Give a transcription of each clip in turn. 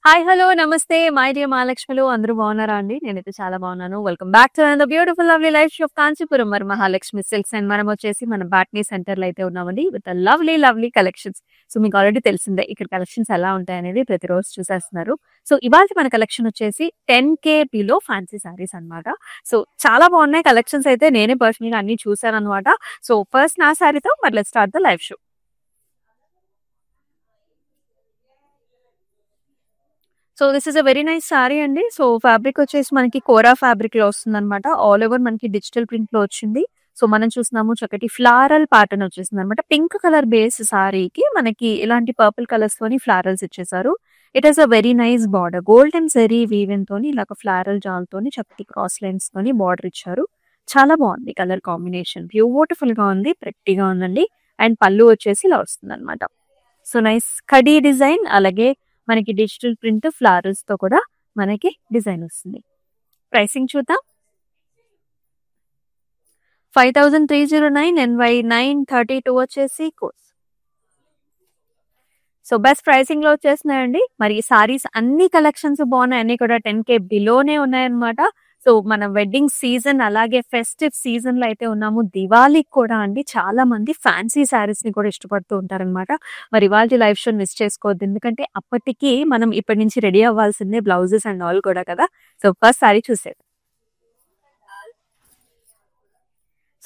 Hi! Hello! నమస్తే. My dear మహాలక్ష్మిలు అందరూ బాగున్నారా అండి? నేనైతే చాలా బాగున్నాను. Welcome back to another beautiful lovely life of Kanchipuram మరి మహాలక్ష్మి సిల్క్స్ అండ్ మనం వచ్చేసి మన బాట్నీ సెంటర్‌లో అయితే ఉన్నామండి విత్ లవ్లీ కలెక్షన్స్. సో మీకు ఆల్రెడీ తెలిసిందే ఇక్కడ కలెక్షన్స్ ఎలా ఉంటాయనేది ప్రతిరోజు చూసేస్తున్నారు. సో ఇవాల్టి మన కలెక్షన్ వచ్చేసి 10K బిలో ఫ్యాన్సీ సారీస్ అన్నమాట. సో చాలా బాగున్నాయి కలెక్షన్స్ అయితే నేనే పర్సనల్‌గా అన్నీ చూసానన్నమాట. సో ఫస్ట్ నా సారీతో మరి let's start the live show. So this is a very nice sorry అండి. సో ఫ్యాబ్రిక్ వచ్చేసి మనకి కోరా ఫ్యాబ్రిక్ లో వస్తుందన్నమాట. ఆల్ ఓవర్ మనకి డిజిటల్ ప్రింట్ లో వచ్చింది. సో మనం చూస్తున్నాము చక్కటి ఫ్లారల్ ప్యాటర్న్ వచ్చేసింది అనమాట. పింక్ కలర్ బేస్ సారీకి మనకి ఇలాంటి పర్పుల్ కలర్స్ తోని ఫ్లారల్స్ ఇచ్చేసారు. It is a very nice border. Golden zari woven తోని ఇలాగ ఫ్లారల్ జాల్ తోని చక్కటి క్రాస్ లైన్స్ తోని బార్డర్ ఇచ్చారు. చాలా బాగుంది కలర్ కాంబినేషన్. బ్యూటిఫుల్ గా ఉంది, ప్రెట్టీగా ఉందండి. అండ్ పళ్ళు వచ్చేసి ఇలా వస్తుంది అనమాట. సో నైస్ కడీ డిజైన్, అలాగే మనకి డిజిటల్ ప్రింట్ ఫ్లవర్స్ తో కూడా మనకి డిజైన్ వస్తుంది. ప్రైసింగ్ చూద్దాం. 5309 NY 932 వచ్చేసి కోర్స్. సో బెస్ట్ ప్రైసింగ్ లో వచ్చేస్తున్నాయండి. మరి సారీస్ అన్ని కలెక్షన్స్ బాగున్నాయి, అన్ని కూడా 10K బిలోనే ఉన్నాయన్నమాట. సో మన వెడ్డింగ్ సీజన్ అలాగే ఫెస్టివ్ సీజన్ లో అయితే ఉన్నాము. దివాళీకి కూడా అండి చాలా మంది ఫ్యాన్సీ శారీస్ ని కూడా ఇష్టపడుతూ ఉంటారనమాట. మరి ఇవాళ లైవ్ షో మిస్ చేసుకోవద్దు, ఎందుకంటే అప్పటికి మనం ఇప్పటి నుంచి రెడీ అవ్వాల్సిందే, బ్లౌజెస్ అండ్ ఆల్ కూడా కదా. సో ఫస్ట్ సారీ చూసేది.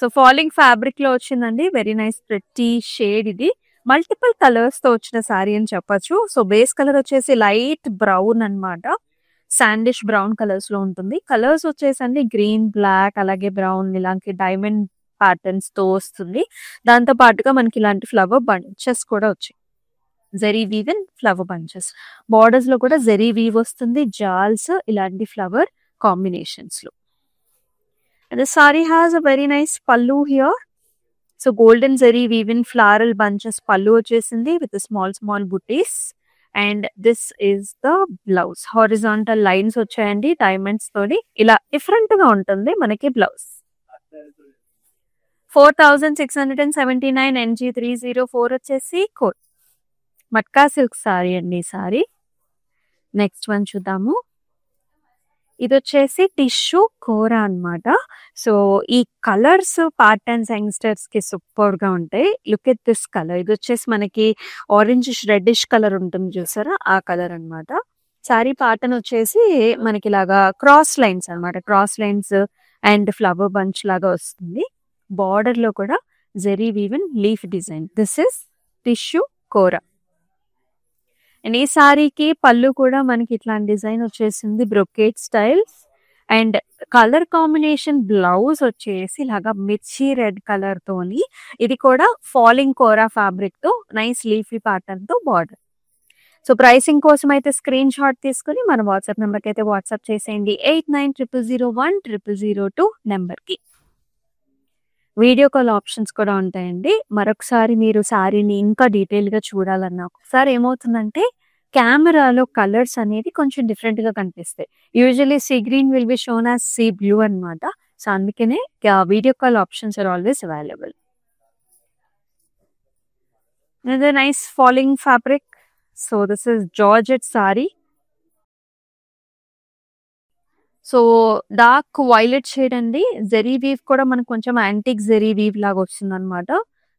సో ఫాలింగ్ ఫ్యాబ్రిక్ లో వచ్చిందండి. వెరీ నైస్ ప్రెట్టి షేడ్ ఇది. మల్టిపుల్ కలర్స్ తో వచ్చిన సారీ అని చెప్పొచ్చు. సో బేస్ కలర్ వచ్చేసి లైట్ బ్రౌన్ అన్నమాట. శాండిష్ బ్రౌన్ కలర్స్ లో ఉంటుంది. కలర్స్ వచ్చేసండి గ్రీన్, బ్లాక్, అలాగే బ్రౌన్ ఇలాంటి డైమండ్ ప్యాటర్న్స్ తో వస్తుంది. దాంతో పాటుగా మనకి ఇలాంటి ఫ్లవర్ బంచెస్ కూడా వచ్చాయి. Zari weave and flower bunches. Borders లో కూడా జెరీ వీవ్ వస్తుంది, జాల్స్ ఇలాంటి ఫ్లవర్ కాంబినేషన్స్ లో. And the saree has a very nice pallu here. So golden zari weaving floral bunches pallu వచ్చేసింది with the small booties. And this is the blouse. Horizontal lines వచ్చాయండి diamonds తోని. ఇలా different గా ఉంటుంది మనకి blouse. 4679 NG 304 వచ్చేసి code. Matka silk sari అండి ఈ సారీ. నెక్స్ట్ వన్ చూద్దాము. ఇది వచ్చేసి టిష్యూ కోరా అన్నమాట. సో ఈ కలర్స్ ప్యాటర్న్స్ యంగ్స్టర్స్ కి సూపర్ గా ఉంటాయి. Look at this colour. ఇది వచ్చేసి మనకి ఆరెంజ్ రెడ్డిష్ కలర్ ఉంటుంది చూసారా, ఆ కలర్ అన్నమాట. సారీ ప్యాటర్న్ వచ్చేసి మనకి ఇలాగా క్రాస్ లైన్స్ అన్నమాట. Cross lines and flower bunch లాగా వస్తుంది. బార్డర్ లో కూడా zari woven leaf design. This is tissue kora. And ఈ సారీకి పళ్ళు కూడా మనకి ఇట్లాంటి డిజైన్ వచ్చేసింది, brocade styles. And colour combination blouse వచ్చేసి ఇలాగా మిర్చి రెడ్ కలర్ తోని, ఇది కూడా ఫాలింగ్ కోరా ఫ్యాబ్రిక్ తో నైస్ లీఫీ ప్యాటర్న్ తో బార్డర్. సో ప్రైసింగ్ కోసం అయితే స్క్రీన్ షాట్ తీసుకుని మన వాట్సాప్ నెంబర్ కి అయితే వాట్సాప్ చేసేయండి. 8900010002 నెంబర్ కి. వీడియో కాల్ ఆప్షన్స్ కూడా ఉంటాయండి. మరొకసారి మీరు శారీని ఇంకా డీటెయిల్ గా చూడాలన్నా ఒకసారి ఏమవుతుందంటే కెమెరాలో కలర్స్ అనేది కొంచెం డిఫరెంట్ గా కనిపిస్తాయి. Usually sea green will be shown as sea blue అన్నమాట. సో అందుకనే video call options are always available. Nice falling fabric. So this is georgette sari. So dark violet shade అండి. జెరీ వీవ్ కూడా మనకు కొంచెం యాంటిక్ జెరీ వీవ్ లాగా వస్తుంది అనమాట.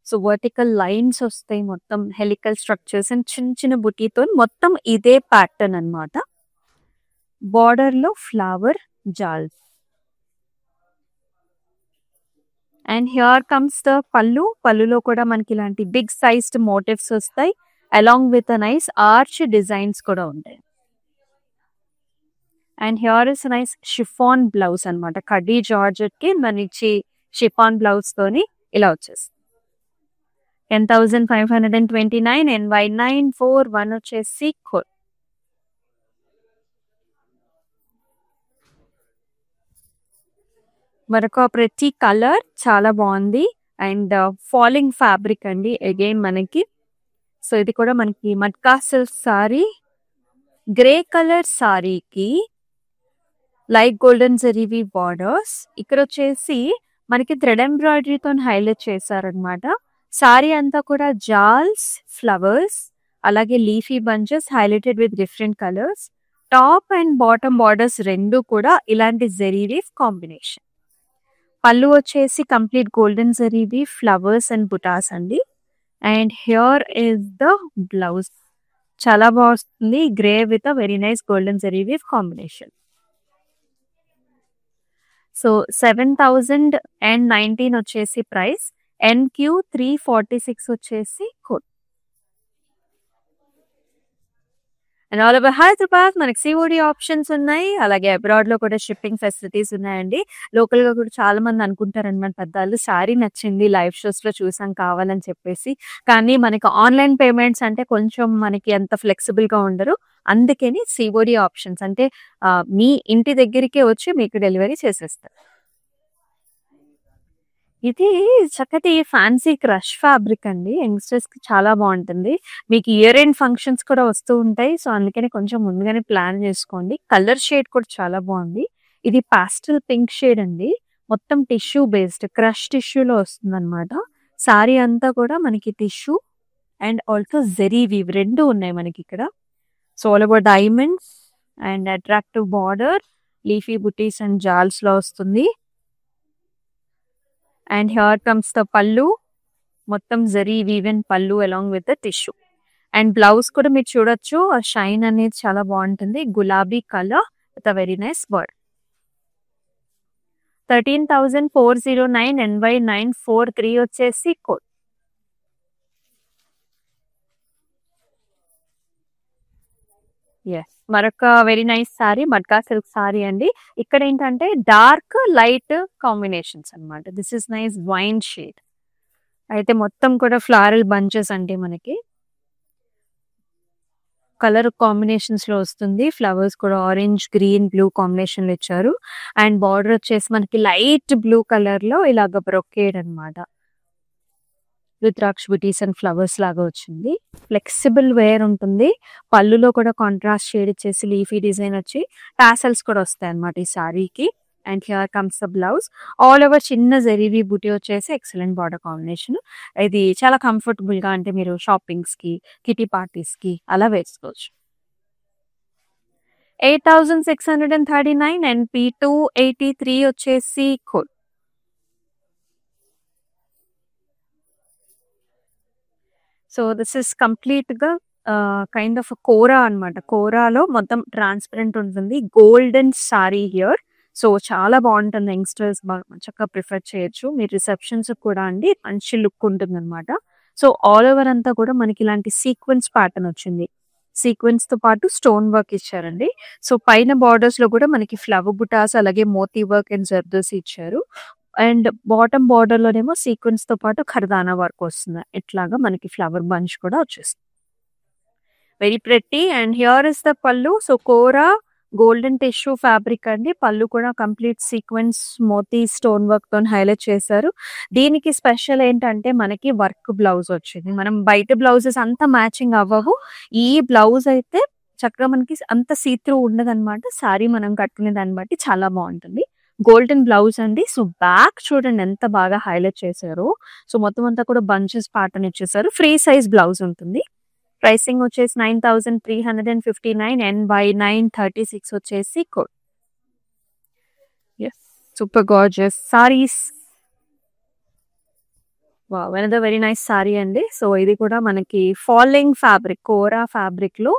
సో వర్టికల్ లైన్స్ వస్తాయి, మొత్తం హెలికల్ స్ట్రక్చర్స్ అండ్ చిన్న బుటీతో మొత్తం ఇదే ప్యాటర్న్ అన్నమాట. బార్డర్ లో ఫ్లవర్ జాల్స్. And here comes the pallu. పళ్ళులో కూడా మనకి ఇలాంటి బిగ్ సైజ్డ్ మోటివ్స్ వస్తాయి, along with nice arch designs కూడా ఉంటాయి. And here is nice chiffon blouse అన్నమాట. కడీ జార్జెట్ కి మనకి షిఫాన్ బ్లౌజ్ తోని ఇలా వచ్చేస్తుంది. 10,529 NY 941 వచ్చేసి కోడ్. మరొక ప్రతి కలర్ చాలా బాగుంది. అండ్ ఫాలింగ్ ఫ్యాబ్రిక్ అండి అగైన్ మనకి. సో ఇది కూడా మనకి matka silk sari. Grey colour సారీకి లైట్ గోల్డెన్ జెరీవి బార్డర్స్. ఇక్కడ వచ్చేసి మనకి థ్రెడ్ ఎంబ్రాయిడరీతో హైలైట్ చేశారనమాట. సారీ అంతా కూడా జాల్స్, ఫ్లవర్స్, అలాగే leafy bunches highlighted with different colours. Top and bottom borders రెండు కూడా ఇలాంటి జరీ లీఫ్ కాంబినేషన్. పళ్ళు వచ్చేసి complete golden zari leaf flowers and బుటాస్ అండి. And here is the blouse. చాలా బాగుంది, grey with a very nice golden zari leaf combination. So 7,019 వచ్చేసి price. NQ 346 వచ్చేసి కోడ్. అండ్ ఆల్ ఓవర్ హైదరాబాద్ మనకి సిఓడి ఆప్షన్స్ ఉన్నాయి. అలాగే అబ్రాడ్ లో కూడా షిప్పింగ్ ఫెసిలిటీస్ ఉన్నాయండి. లోకల్ గా కూడా చాలా మంది అనుకుంటారనమాట పెద్దవాళ్ళు, సారీ నచ్చింది లైవ్ షోస్ లో చూసాం కావాలని చెప్పేసి, కానీ మనకి ఆన్లైన్ పేమెంట్స్ అంటే కొంచెం మనకి ఎంత ఫ్లెక్సిబుల్ గా ఉండరు. అందుకని సిఓడి ఆప్షన్స్ అంటే మీ ఇంటి దగ్గరికే వచ్చి మీకు డెలివరీ చేసేస్తారు. ఇది చక్కటి ఫ్యాన్సీ క్రష్ ఫ్యాబ్రిక్ అండి. యంగ్స్టర్స్ కి చాలా బాగుంటుంది. మీకు ఇయర్ ఎండ్ ఫంక్షన్స్ కూడా వస్తూ ఉంటాయి. సో అందుకని కొంచెం ముందుగానే ప్లాన్ చేసుకోండి. కలర్ షేడ్ కూడా చాలా బాగుంది. ఇది పాస్టల్ పింక్ షేడ్ అండి. మొత్తం టిష్యూ బేస్డ్ క్రష్ టిష్యూలో వస్తుంది అనమాట. సారీ అంతా కూడా మనకి tissue and also zari weave రెండు ఉన్నాయి మనకి ఇక్కడ. So all about diamonds and attractive border, leafy బుటీస్ అండ్ జాల్స్ లో వస్తుంది. And here comes the pallu, మొత్తం zari woven pallu along with the tissue. And blouse కూడా మీరు చూడొచ్చు, ఆ షైన్ అనేది చాలా బాగుంటుంది. గులాబీ colour with a very nice bird. 13,409 NY943 వచ్చేసి కోడ్. ఎస్, మరొక very nice sari matka silk sari అండి. ఇక్కడ ఏంటంటే డార్క్ లైట్ కాంబినేషన్స్ అన్నమాట. This is nice wine shade. అయితే మొత్తం కూడా ఫ్లారల్ బంచెస్ అంటే మనకి కలర్ కాంబినేషన్స్ లో వస్తుంది. ఫ్లవర్స్ కూడా ఆరెంజ్, గ్రీన్, బ్లూ కాంబినేషన్ లో ఇచ్చారు. అండ్ బార్డర్ వచ్చేసి మనకి లైట్ బ్లూ కలర్ లో ఇలాగ బ్రొకేడ్ అన్నమాట. రుద్రాక్ష బుటీస్ అండ్ ఫ్లవర్స్ లాగా వచ్చింది. ఫ్లెక్సిబుల్ వేర్ ఉంటుంది. పళ్ళులో కూడా కాంట్రాస్ట్ షేడ్ ఇచ్చేసి లీఫీ డిజైన్ వచ్చి టాసల్స్ కూడా వస్తాయి అన్నమాట ఈ సారీకి. And here comes the blouse. All over చిన్న జరీవి బుటీ వచ్చేసి ఎక్సలెంట్ బార్డర్ కాంబినేషన్. ఇది చాలా కంఫర్టబుల్ గా, అంటే మీరు షాపింగ్స్ కి, కిటీ పార్టీస్ కి అలా వేసుకోవచ్చు. 8,639 NP 283 వచ్చేసి code. So this is complete గా కైండ్ ఆఫ్ కోరా అన్నమాట. కోరాలో మొత్తం ట్రాన్స్పరెంట్ ఉంటుంది. Golden sorry here. సో చాలా బాగుంటుంది. యంగ్స్టర్స్ చక్కగా ప్రిఫర్ చేయొచ్చు. మీరు రిసెప్షన్స్ కూడా అండి మంచి లుక్ ఉంటుంది అనమాట. సో ఆల్ ఓవర్ అంతా కూడా మనకి ఇలాంటి సీక్వెన్స్ ప్యాటర్న్ వచ్చింది. సీక్వెన్స్ తో పాటు స్టోన్ వర్క్ ఇచ్చారండి. సో పైన బార్డర్స్ లో కూడా మనకి ఫ్లవర్ బుటాస్ అలాగే మోతీ వర్క్ అండ్ జర్దోసి ఇచ్చారు. అండ్ బాటమ్ బార్డర్ లోనేమో సీక్వెన్స్ తో పాటు ఖర్దానా వర్క్ వస్తుంది. ఇట్లాగా మనకి ఫ్లవర్ బంచ్ కూడా వచ్చేస్తుంది. Very pretty. And here is the pallu. So kora golden tissue fabric అండి. పళ్ళు కూడా కంప్లీట్ సీక్వెన్స్ మోతీ స్టోన్ వర్క్ తో హైలైట్ చేశారు. దీనికి స్పెషల్ ఏంటంటే మనకి వర్క్ బ్లౌజ్ వచ్చింది. మనం బయట బ్లౌజెస్ అంత మ్యాచింగ్ అవ్వవు. ఈ బ్లౌజ్ అయితే చక్కగా మనకి అంత సీత్రూ ఉండదు అనమాట. సారీ మనం కట్టుకునే దాన్ని బట్టి చాలా బాగుంటుంది. గోల్డెన్ బ్లౌజ్ అండి. సో బ్యాక్ చూడండి ఎంత బాగా హైలైట్ చేశారు. సో మొత్తం అంతా కూడా బంచెస్ ప్యాటర్న్ ఇచ్చేసారు. ఫ్రీ సైజ్ బ్లౌజ్ ఉంటుంది. ప్రైసింగ్ వచ్చేసి 9,359 NY936 వచ్చేసి code. Super gorgeous saris. Wow, another very nice sorry అండి. సో ఇది కూడా మనకి ఫాలింగ్ ఫ్యాబ్రిక్, కోరా ఫ్యాబ్రిక్ లో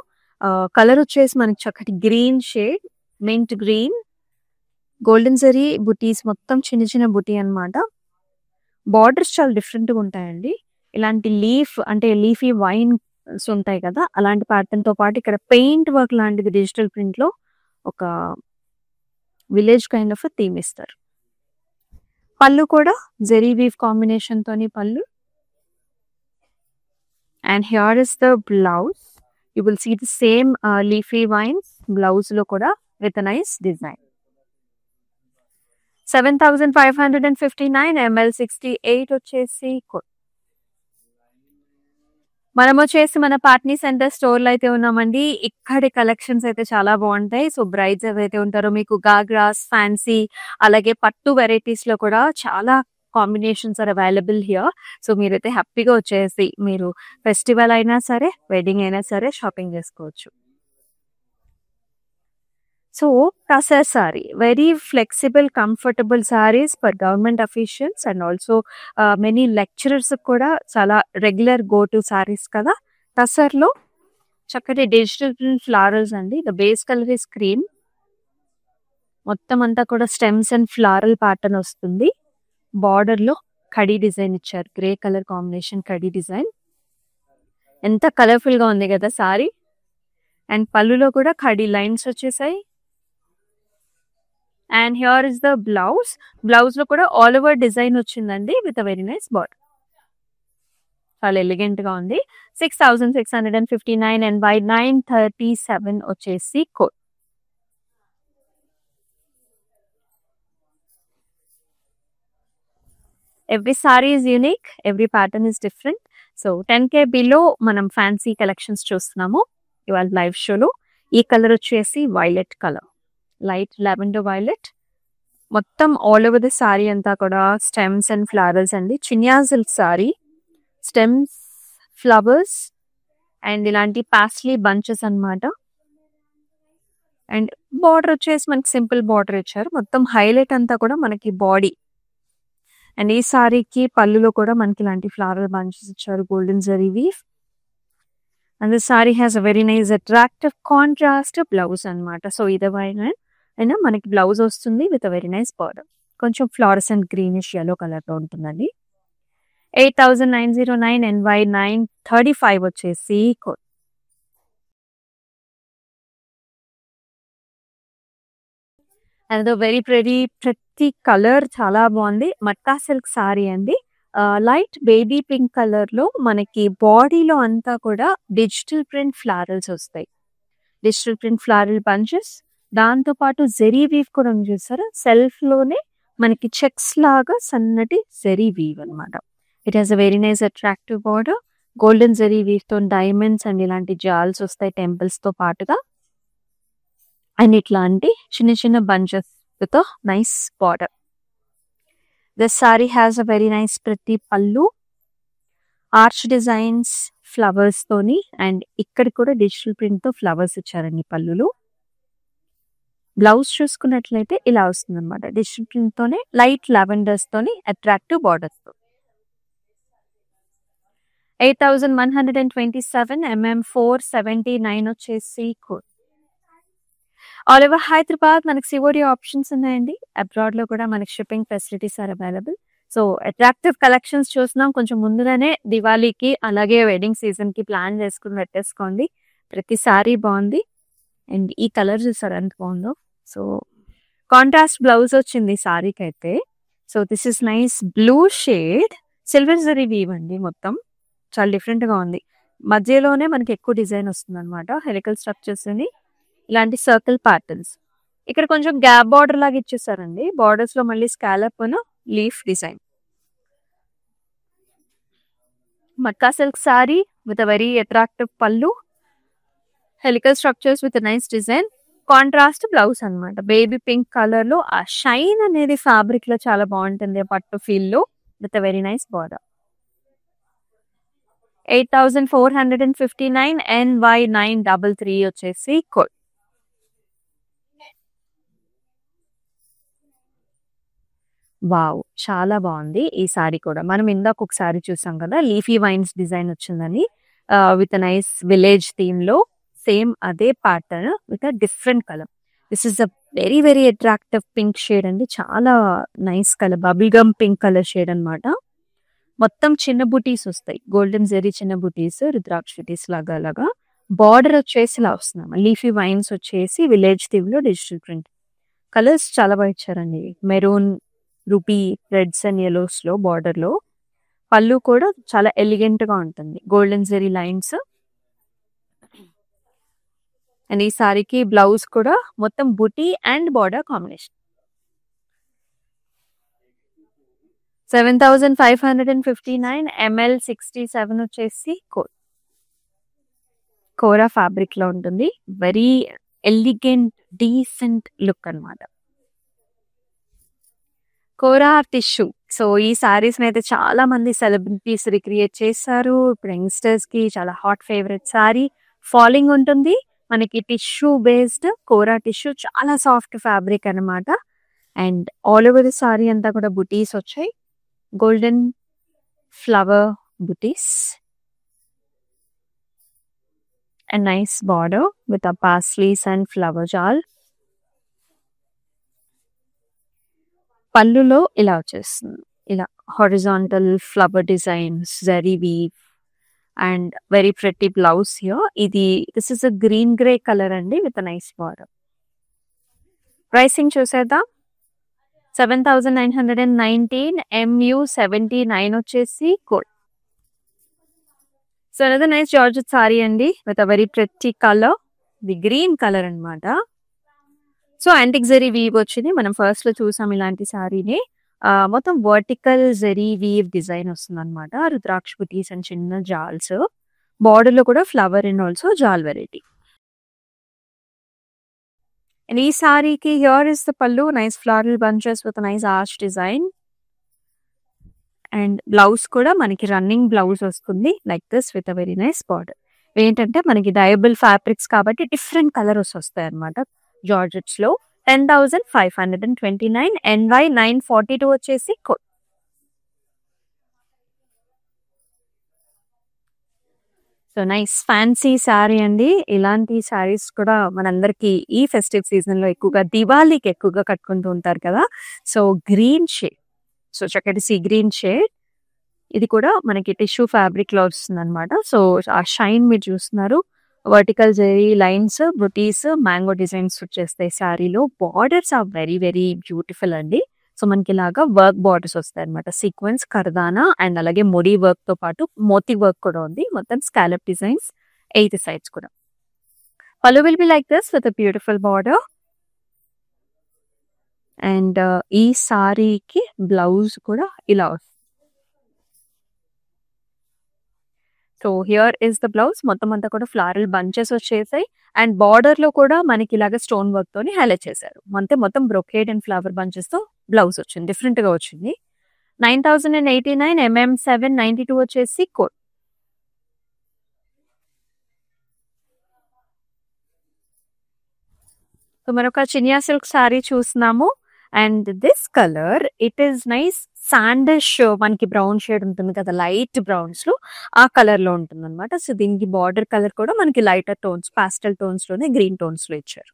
కలర్ వచ్చేసి మనకి చక్కటి green shade, mint green, golden zari బుటీస్, మొత్తం చిన్న చిన్న బుటీ అన్నమాట. బార్డర్స్ చాలా డిఫరెంట్ గా ఉంటాయండి. ఇలాంటి లీఫ్ అంటే లీఫీ వైన్స్ ఉంటాయి కదా, అలాంటి ప్యాటర్న్ తో పాటు ఇక్కడ పెయింట్ వర్క్ లాంటిది డిజిటల్ ప్రింట్ లో ఒక విలేజ్ కైండ్ ఆఫ్ థీమ్ ఇస్తారు. పళ్ళు కూడా జెరీ వీవ్ కాంబినేషన్ తోని pallu. And here is the blouse. You will see the same leafy vines blouse లో కూడా విత్ నైస్ డిజైన్. 7,559 ML68 వచ్చేసి కోడ్. మనం వచ్చేసి మన పాట్నీ సెంటర్ స్టోర్ లో అయితే ఉన్నామండి. ఇక్కడి కలెక్షన్స్ అయితే చాలా బాగుంటాయి. సో బ్రైడ్స్ ఎవరైతే ఉంటారో మీకు గాగ్రాస్, ఫ్యాన్సీ అలాగే పట్టు వెరైటీస్ లో కూడా చాలా combinations are available here. So మీరైతే హ్యాపీగా వచ్చేసి మీరు ఫెస్టివల్ అయినా సరే, వెడ్డింగ్ అయినా సరే షాపింగ్ చేసుకోవచ్చు. So tussar sorry, very flexible comfortable saris for government officials and also many lecturers కూడా చాలా రెగ్యులర్ గో టు సారీస్ కదా. టసర్లో చక్కటి డిజిటల్ ప్రింట్ ఫ్లారల్స్ అండి. The base colour is cream. మొత్తం అంతా కూడా స్టెమ్స్ అండ్ ఫ్లారల్ ప్యాటర్న్ వస్తుంది. బార్డర్ లో కడీ డిజైన్ ఇచ్చారు, grey colour combination khadi design. ఎంత కలర్ఫుల్ గా ఉంది కదా సారీ. అండ్ పళ్ళులో కూడా కడీ లైన్స్ వచ్చేసాయి. And here is the blouse. Blouse లో కూడా ఆల్ ఓవర్ డిజైన్ వచ్చిందండి with a very nice border. చాలా ఎలిగెంట్ గా ఉంది. 6659 అండ్ బై 937 వచ్చేసి code. Every sorry is unique, every pattern is different. So 10K below మనం ఫ్యాన్సీ కలెక్షన్స్ చూస్తున్నాము ఇవాళ లైవ్ షోలో. ఈ కలర్ వచ్చేసి violet colour, light lavender violet. మొత్తం ఆల్ ఓవర్ ది సారీ అంతా కూడా స్టెమ్స్ అండ్ ఫ్లవర్స్ అండి. Chiniya silk sorry, stems, flowers and ఇలాంటి పాస్లీ బంచెస్ అన్నమాట. అండ్ బార్డర్ వచ్చేసి మనకి సింపుల్ బార్డర్ ఇచ్చారు. మొత్తం హైలైట్ అంతా కూడా మనకి బాడీ. అండ్ ఈ సారీకి పళ్ళులో కూడా మనకి ఇలాంటి ఫ్లవర్ బంచెస్ ఇచ్చారు, golden zari weave. And this sari has a very nice attractive contrast blouse అన్నమాట. సో అయినా మనకి బ్లౌజ్ వస్తుంది with a very nice border. కొంచెం ఫ్లోరసెంట్ గ్రీనిష్ yellow కలర్ లో ఉంటుందండి. 8909 అండ్ బై 935 వచ్చేసి కోడ్. అండ్ వెరీ ప్రతి కలర్ చాలా బాగుంది. మట్కా సిల్క్ సారీ అండి. లైట్ బేబీ పింక్ కలర్ లో మనకి బాడీలో అంతా కూడా డిజిటల్ ప్రింట్ ఫ్లారల్స్ వస్తాయి. డిజిటల్ ప్రింట్ ఫ్లారల్ బంచెస్, దాంతో పాటు జెరీ వీవ్ కూడా ఉంది చూసారా. సెల్ఫ్ లోనే మనకి చెక్స్ లాగా సన్నటి జెరీ వీవ్ అన్నమాట. It has a very nice attractive border. Golden zari weave తో డైమండ్స్ అండ్ ఇలాంటి జాల్స్ వస్తాయి టెంపుల్స్ తో పాటుగా. అండ్ ఇట్లాంటి చిన్న చిన్న bunches with nice border. This sari has a very nice ప్రతి పళ్ళు, ఆర్చ్ డిజైన్స్ ఫ్లవర్స్ తోని. అండ్ ఇక్కడ కూడా డిజిటల్ ప్రింట్ తో ఫ్లవర్స్ ఇచ్చారండి పళ్ళులు. బ్లౌజ్ చూసుకున్నట్లయితే ఇలా వస్తుంది అనమాట. డిజిటల్ ప్రింట్ తోనే లైట్ లావెండర్స్ తోని అట్రాక్టివ్ బార్డర్స్ తో. 8127 mm479 వచ్చేసి కోడ్. ఆల్ ఓవర్ హైదరాబాద్ మనకి సిఓడి ఆప్షన్స్ ఉన్నాయండి. అబ్రాడ్ లో కూడా మనకి shipping facilities are available. So attractive collections చూస్తున్నాం. కొంచెం ముందుగానే దివాళీకి అలాగే వెడ్డింగ్ సీజన్ కి ప్లాన్ చేసుకుని పెట్టేసుకోండి. ప్రతిసారి బాగుంది. అండ్ ఈ కలర్ చూసారు ఎంత బాగుందో. సో కాంట్రాస్ట్ బ్లౌజ్ వచ్చింది సారీకి అయితే. So this is nice blue shade, silver zari weave అండి. మొత్తం చాలా డిఫరెంట్ గా ఉంది. మధ్యలోనే మనకి ఎక్కువ డిజైన్ వస్తుంది అనమాట. హెలికల్ స్ట్రక్చర్స్ అని ఇలాంటి సర్కిల్ ప్యాటర్న్స్. ఇక్కడ కొంచెం గ్యాప్ బార్డర్ లాగా ఇచ్చేసారండి. బార్డర్స్ లో మళ్ళీ scallop leaf design. Matka silk sari with a very attractive pallu, helical structures with nice design, contrast blouse అన్నమాట. బేబీ పింక్ కలర్ లో ఆ షైన్ అనేది ఫ్యాబ్రిక్ లో చాలా బాగుంటుంది పట్టు ఫీల్ లో with a very nice border. 8459 NY 933 వచ్చేసి కోడ్. వావ్, చాలా బాగుంది ఈ సారీ కూడా. మనం ఇందాక ఒక సారీ చూసాం కదా, లీఫీ వైన్స్ డిజైన్ వచ్చిందని విత్ నైస్ విలేజ్ థీమ్ లో. సేమ్ అదే pattern with different colour. This is a very attractive pink shade అండి. చాలా nice colour, bubble gum pink colour shade అన్నమాట. మొత్తం చిన్న బుటీస్ వస్తాయి, గోల్డెన్ జెరీ చిన్న బుటీస్, రుద్రాక్ష బుటీస్ లాగా అలాగా. బార్డర్ వచ్చేసి ఇలా వస్తున్నాం. లీఫీ వైన్స్ వచ్చేసి విలేజ్ థీమ్ లో డిజిటల్ ప్రింట్. కలర్స్ చాలా బాగా ఇచ్చారండి. Maroon, rupee, reds and yellows లో బార్డర్ లో. పళ్ళు కూడా చాలా ఎలిగెంట్ గా ఉంటుంది, గోల్డెన్ జెరీ లైన్స్. అండ్ ఈ సారీకి బ్లౌజ్ కూడా మొత్తం బుటీ అండ్ బార్డర్ కాంబినేషన్. 7559 ML 67 వచ్చేసి కోడ్. కోరా ఫ్యాబ్రిక్ లో ఉంటుంది. వెరీ ఎలిగెంట్ డీసెంట్ లుక్ అన్నమాట. కోరా టిష్యూ సో ఈ సారీస్ అయితే చాలా మంది సెలబ్రిటీస్ రిక్రియేట్ చేశారు. ఇప్పుడు యంగ్స్టర్స్ కి చాలా హాట్ ఫేవరెట్ సారీ. ఫాలింగ్ ఉంటుంది. మనకి టిష్యూ బేస్డ్ కోరా టిష్యూ, చాలా సాఫ్ట్ ఫ్యాబ్రిక్ అన్నమాట. And all over the sari అంతా కూడా బుటీస్ వచ్చాయి. గోల్డెన్ ఫ్లవర్ బుటీస్ and nice border with a paisleys and flower జాల్. పళ్ళులో ఇలా వచ్చేస్తుంది. ఇలా horizontal flower designs, zari weave and very pretty blouse here. This is a green grey colour అండి with a nice border. Pricing చూసేద్దాం. 7,919 MU79 వచ్చేసి code. So another nice georgette sari అండి with a very pretty colour. The green colour అన్నమాట. So antique zari weave వచ్చింది. మనం first లో చూసాం ఇలాంటి సారీని. మొత్తం వర్టికల్ జరీ వీవ్ డిజైన్ వస్తుంది అనమాట. రుద్రాక్ష బుటీస్ అండ్ చిన్న జాల్స్. బార్డర్ లో కూడా ఫ్లవర్ అండ్ ఆల్సో జాల్ వెరైటీ. అండ్ ఈ సారీకి here is the pallu, nice floral bunches with nice arch design. And blouse కూడా మనకి రన్నింగ్ బ్లౌజ్ వస్తుంది like this with a very nice border. ఏంటంటే మనకి డయబుల్ ఫ్యాబ్రిక్స్ కాబట్టి డిఫరెంట్ కలర్స్ వస్తాయి అనమాట జార్జెట్స్ లో. 10,529 NY 942 వచ్చేసి code. So nice fancy sari అండి. ఇలాంటి శారీస్ కూడా మనందరికి ఈ ఫెస్టివ్ సీజన్ లో ఎక్కువగా దివాళీకి ఎక్కువగా కట్టుకుంటూ ఉంటారు కదా. సో గ్రీన్ షేడ్, సో చక్కటి సీ గ్రీన్ షేడ్. ఇది కూడా మనకి టిష్యూ ఫ్యాబ్రిక్ లో వస్తుంది అనమాట. సో ఆ షైన్ మీరు చూస్తున్నారు. వర్టికల్ జరీ లైన్స్, బుటీస్, మ్యాంగో డిజైన్స్ వచ్చేస్తాయి శారీలో. Borders are very very beautiful అండి. సో మనకి ఇలాగా వర్క్ బార్డర్స్ వస్తాయి అనమాట. సీక్వెన్స్, కర్దానా అండ్ అలాగే మొడీ వర్క్ తో పాటు మోతీ వర్క్ కూడా ఉంది. మొత్తం స్కాలప్ డిజైన్స్ 8 సైడ్స్ కూడా. పళ్ళు will be like this with beautiful border. And ఈ సారీకి బ్లౌజ్ కూడా ఇలా వస్తుంది. So here is the blouse. మొత్తం అంతా కూడా ఫ్లారల్ బంచెస్ వచ్చేసాయి. అండ్ బార్డర్ లో కూడా మనకి ఇలాగ స్టోన్ వర్క్ తోని హైలైట్ చేశారు. అంతే మొత్తం బ్రొకేడ్ అండ్ ఫ్లవర్ బంచెస్ తో బ్లౌజ్ వచ్చింది. డిఫరెంట్ గా వచ్చింది. 9,089 MM792 వచ్చేసి కోడ్. సో మరొక చినియా సిల్క్ సారీ చూస్తున్నాము. And this colour it is nice sandish, మనకి బ్రౌన్ షేడ్ ఉంటుంది కదా, లైట్ బ్రౌన్స్ లో ఆ కలర్ లో ఉంటుంది అనమాట. సో దీనికి బార్డర్ కలర్ కూడా మనకి లైటర్ టోన్స్, పాస్టల్ టోన్స్ లోనే గ్రీన్ టోన్స్ లో ఇచ్చారు.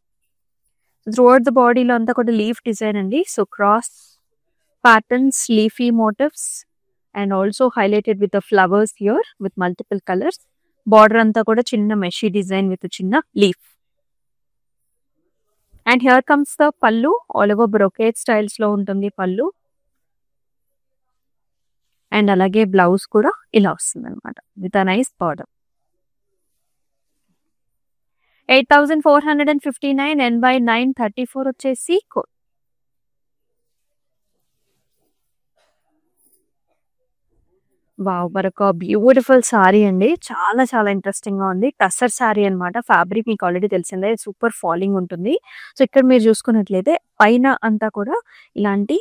త్రూ అవుట్ ద బాడీలో అంతా కూడా లీఫ్ డిజైన్ అండి. So cross patterns, leafy motifs and also highlighted with the flowers here with multiple colours. Border అంతా కూడా చిన్న మెషీ డిజైన్ విత్ చిన్న leaf. And here comes the pallu. All over brocade styles లో ఉంటుంది పళ్ళు. అండ్ అలాగే బ్లౌజ్ కూడా ఇలా వస్తుంది అనమాట with a nice border. 8,459 NY 934 వచ్చేసి కోడ్. వావ్, మరొక బ్యూటిఫుల్ సారీ అండి. చాలా చాలా ఇంట్రెస్టింగ్ గా ఉంది. టస్సర్ సారీ అనమాట. ఫ్యాబ్రిక్ మీకు ఆల్రెడీ తెలిసిందే, సూపర్ ఫాలింగ్ ఉంటుంది. సో ఇక్కడ మీరు చూసుకున్నట్లయితే పైన అంతా కూడా ఇలాంటి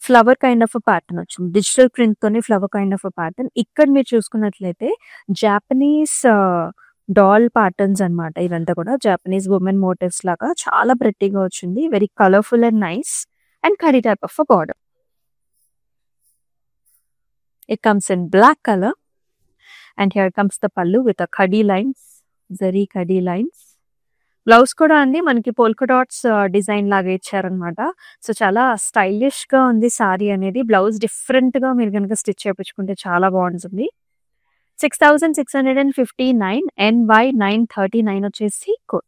ఫ్లవర్ కైండ్ ఆఫ్ ప్యాటర్న్ వచ్చింది. డిజిటల్ ప్రింట్ తోని ఫ్లవర్ కైండ్ ఆఫ్ ప్యాటర్న్. ఇక్కడ మీరు చూసుకున్నట్లయితే జాపనీస్ డాల్ ప్యాటర్న్స్ అనమాట. ఇదంతా కూడా జాపనీస్ ఉమెన్ మోటివ్స్ లాగా చాలా ప్రెట్టీగా వచ్చింది. Very colourful and nice. And khadi type of border. It comes in black color. And here comes the pallu with a khadi lines, zari khadi lines. Blouse కూడా అండి మనకి polka dots design లాగా ఇచ్చారనమాట. So చాలా stylish గా ఉంది sorry అనేది. Blouse different గా మీరు కనుక స్టిచ్ చేయించుకుంటే చాలా బాగుంటుంది. 6,659 NY 939 వచ్చేసి code.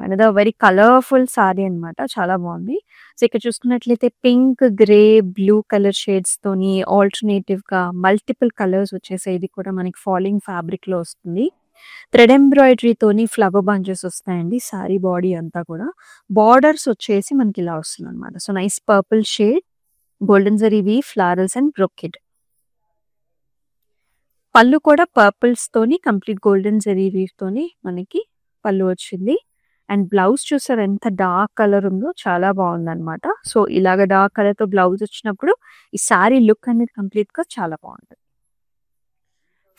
Another very colourful sorry అనమాట. చాలా బాగుంది. సో ఇక్కడ చూసుకున్నట్లయితే pink, grey, blue colour shades తోని ఆల్టర్నేటివ్ గా మల్టిపుల్ కలర్స్ వచ్చేసాయి. ఇది కూడా మనకి ఫాలింగ్ ఫ్యాబ్రిక్ లో వస్తుంది. థ్రెడ్ ఎంబ్రాయిడరీ తోని ఫ్లవర్ బంచెస్ వస్తాయండి సారీ బాడీ అంతా కూడా. బార్డర్స్ వచ్చేసి మనకి ఇలా వస్తుంది అనమాట. So nice purple shade, golden zari we, florals and brocade. పళ్ళు కూడా పర్పుల్స్ తోని కంప్లీట్ గోల్డెన్ జరీ వీవ్ తోని మనకి పళ్ళు వచ్చింది. అండ్ బ్లౌజ్ చూసారు ఎంత డార్క్ కలర్ ఉందో, చాలా బాగుందన్నమాట. సో ఇలాగ డార్క్ కలర్తో బ్లౌజ్ వచ్చినప్పుడు ఈ సారీ లుక్ అనేది కంప్లీట్గా చాలా బాగుంటుంది.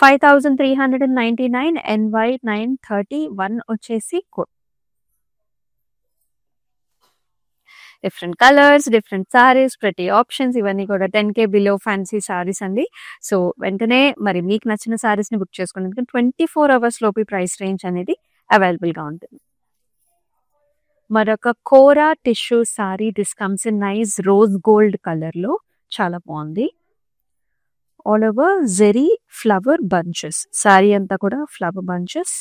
5399 NY 931 వచ్చేసి code. Different colours, different saris, ప్రతి ఆప్షన్స్ ఇవన్నీ కూడా 10K బిలో ఫ్యాన్సీ సారీస్ అండి. సో వెంటనే మరి మీకు నచ్చిన సారీస్ని బుక్ చేసుకోండి, ఎందుకంటే 24 hours లోపు ప్రైస్ రేంజ్ అనేది అవైలబుల్గా ఉంటుంది. మరొక kora tissue sari, this comes in nice rose gold కలర్లో, చాలా బాగుంది. All over zari flower bunches, sari అంతా కూడా flower bunches,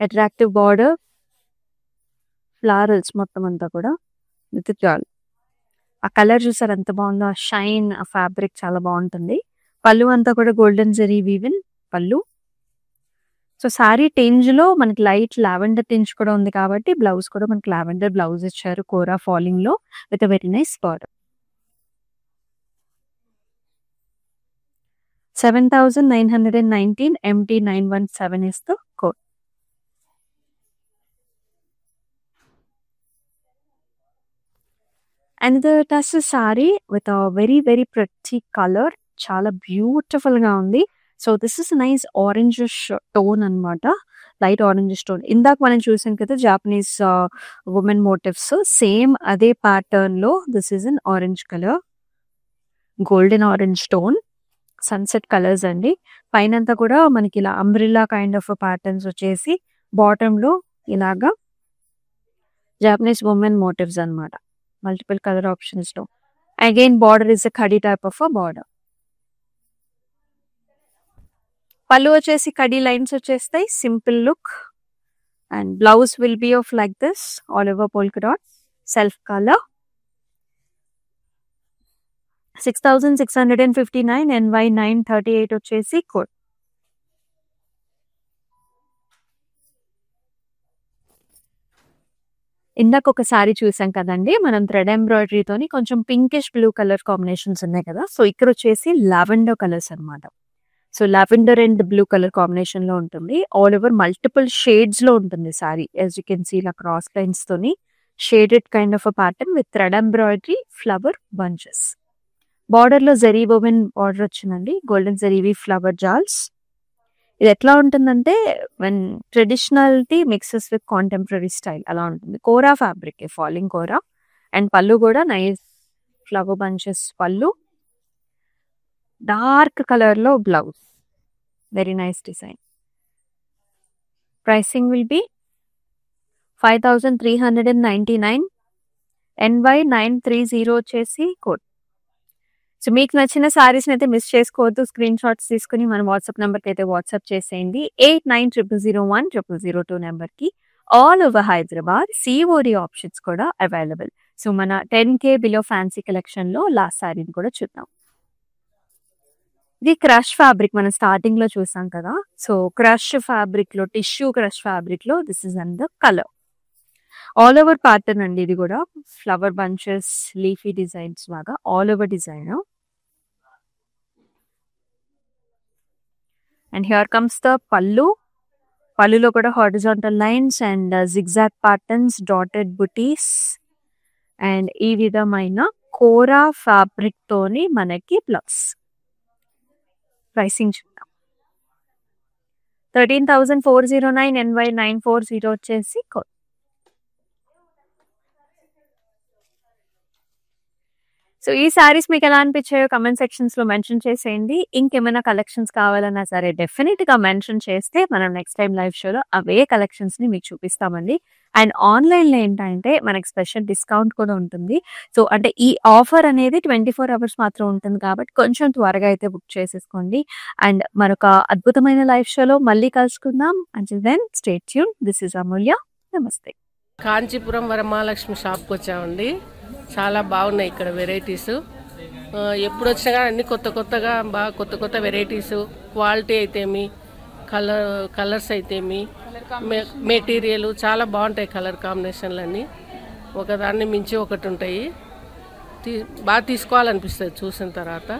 attractive border, florals మొత్తం అంతా కూడా విత్ జాల్. ఆ కలర్ చూసారు ఎంత బాగుందో, ఆ షైన్, ఆ ఫ్యాబ్రిక్ చాలా బాగుంటుంది. పళ్ళు అంతా కూడా గోల్డెన్ జెరీ వీవిన్ పళ్ళు. సో సారీ టింజ్లో మనకి లైట్ లావెండర్ టింజ్ కూడా ఉంది కాబట్టి బ్లౌజ్ కూడా మనకి లావెండర్ బ్లౌజ్ ఇచ్చారు కోరా ఫాలింగ్లో with very nice border. 7919 MT917 is the code. Another tassel saree with a very pretty color, చాలా బ్యూటిఫుల్ గా ఉంది. So this is nice orangish tone అన్నమాట, లైట్ ఆరెంజిష్ టోన్. ఇందాక మనం చూసాం కదా జాపనీస్ ఉమెన్ మోటివ్స్, సేమ్ అదే ప్యాటర్న్ లో this is an orange colour, golden orange tone, sunset colours అండి. పైన అంతా కూడా మనకి ఇలా అంబ్రిల్లా కైండ్ ఆఫ్ ప్యాటర్న్స్ వచ్చేసి, బాటమ్ లో ఇలాగా జాపనీస్ ఉమెన్ మోటివ్స్ అన్నమాట, మల్టిపుల్ కలర్ ఆప్షన్స్ లో. Again border is a khadi type of a border. పళ్ళు వచ్చేసి కడీ లైన్స్ వచ్చేస్తాయి, simple look. And blouse will be of like this, all over polka dot, self colour. 6659 NY 938 వచ్చేసి code. ఇందాక ఒక సారీ చూసాం కదండి మనం, థ్రెడ్ ఎంబ్రాయిడరీతోని కొంచెం పింకిష్ బ్లూ కలర్ కాంబినేషన్స్ ఉన్నాయి కదా. సో ఇక్కడ వచ్చేసి లావెండర్ కలర్స్ అనమాట. So lavender and blue colour combination లో ఉంటుంది. ఆల్ ఓవర్ మల్టిపుల్ షేడ్స్ లో ఉంటుంది sari, as you can see ఇలా క్రాస్ లైన్స్ తోని shaded kind of a pattern with thread embroidery, flower bunches. Border లో జరీ ఓవెన్ బార్డర్ వచ్చిందండి, golden జరీవి ఫ్లవర్ జాల్స్. ఇది ఎట్లా ఉంటుందంటే when traditionality mixes with contemporary style అలా ఉంటుంది. Kora fabric, falling kora. And pallu కూడా నైస్ ఫ్లవర్ బంచెస్ పళ్ళు, డార్క్ కలర్ లో blouse, very nice design. Pricing will be 5399 NY 930 వచ్చేసి కోడ్. సో మీకు నచ్చిన సారీస్ని అయితే మిస్ చేసుకోవద్దు, స్క్రీన్ షాట్స్ తీసుకుని మన వాట్సాప్ నెంబర్కి అయితే వాట్సాప్ చేసేయండి. 8900010002 నెంబర్కి. All over Hyderabad COD options కూడా అవైలబుల్. సో మన 10K బిలో ఫ్యాన్సీ కలెక్షన్లో లాస్ట్ సారీని కూడా చూద్దాం. ఇది క్రష్ ఫ్యాబ్రిక్, మనం స్టార్టింగ్ లో చూసాం కదా. సో క్రష్ ఫ్యాబ్రిక్ లో, టిష్యూ క్రష్ ఫ్యాబ్రిక్ లో this is and the colour. All over pattern అండి ఇది కూడా, ఫ్లవర్ బంచెస్, లీఫీ డిజైన్స్ లాగా all over design. And here comes the pallu. పళ్ళులో కూడా horizontal lines and zigzag patterns, dotted buttis. And ఈ విధమైన కోరా ఫ్యాబ్రిక్ తోని మనకి ప్లస్. ప్రైసింగ్ చూద్దాం. 13,409 NY 940 వచ్చేసి కోడ్. సో ఈ సారీస్ మీకు ఎలా అనిపించాయో కమెంట్ సెక్షన్స్ లో మెన్షన్ చేసేయండి. ఇంకేమైనా కలెక్షన్స్ కావాలన్నా సరే డెఫినెట్ గా మెన్షన్ చేస్తే మనం నెక్స్ట్ టైం లైవ్ షోలో అవే కలెక్షన్స్ ని మీకు చూపిస్తామండి. అండ్ ఆన్లైన్ లో ఏంటంటే మనకి స్పెషల్ డిస్కౌంట్ కూడా ఉంటుంది. సో అంటే ఈ ఆఫర్ అనేది 24 hours మాత్రం ఉంటుంది కాబట్టి కొంచెం త్వరగా అయితే బుక్ చేసేసుకోండి. అండ్ మరొక అద్భుతమైన లైవ్ షోలో మళ్ళీ కలుసుకుందాం. Until then stay tune. This is Amulya. నమస్తే. కాంచీపురం వరమహాలక్ష్మి షాప్కి వచ్చామండి. చాలా బాగున్నాయి ఇక్కడ వెరైటీస్. ఎప్పుడు వచ్చినా కానీ అన్ని కొత్తగా బాగా కొత్త వెరైటీస్, క్వాలిటీ అయితేమి, కలర్స్ అయితేమి, మెటీరియల్ చాలా బాగుంటాయి. కలర్ కాంబినేషన్లు అన్నీ ఒకదాన్ని మించి ఒకటి ఉంటాయి. బాగా తీసుకోవాలనిపిస్తుంది చూసిన తర్వాత.